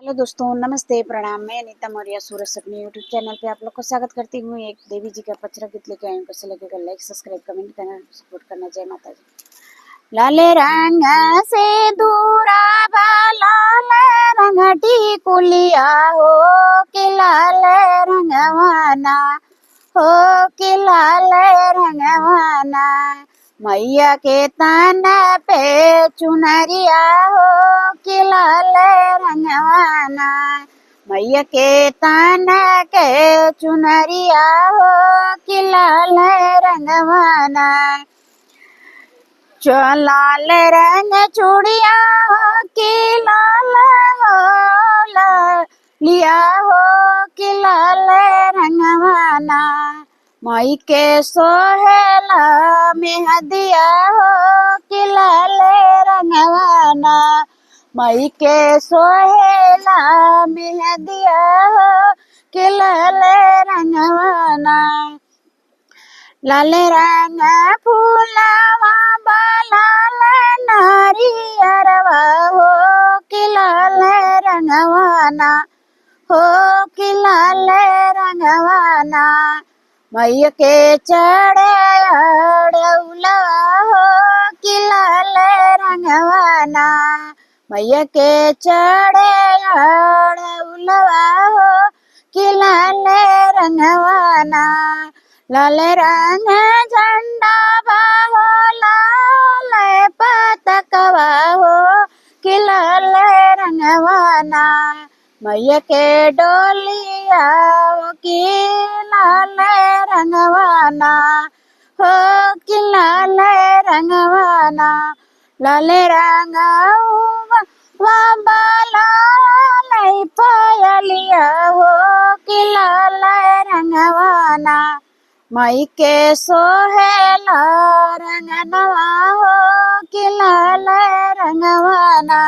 Hello दोस्तों, नमस्ते, प्रणाम। मैं अनीता मौर्य सूरज अपने यूट्यूब चैनल पे आप लोग को स्वागत करती हूँ। एक देवी जी का पचरा गीत लेके आई हूँ। कैसे लगेगा लाइक सब्सक्राइब कमेंट करना, सपोर्ट करना। जय माता जी। लाले रंग से दूरा लाले रंग टिकुलिया हो कि लाले रंगवाना हो कि लाले रंगवाना। मैया के तन पे चुनरिया हो कि लाले रंगवाना। मैया के तन के चुनरिया हो कि लाले रंगवाना। लाल रंग चूड़िया हो कि लाल हो लिया हो कि लाल रंगवाना। माई के सोहेला मेहदिया हो कि लाल रंगवाना। माई के सोहेला मेहदिया हो कि लाल रंगवाना। लाल रंग फूलवा लाल नारियरवा हो कि लाल रंगवाना हो कि लाल रंगवाना। मैया के चढ़े अड़ौला हो कि लाल रंगवाना। मैया के चढ़े अड़ौला हो कि लाल रंगवाना। लाल रंग झंडा बाहो लाल पतकवा हो कि लाल रंगवाना। मैया के डोलिया हो कि लाल रंगवाना हो कि लाल रंगवाना। लाल रंग बाबा लाल पायलिया हो कि लाल रंगवाना। माई के सोहेला रंगनवा हो कि लाल रंगवाना।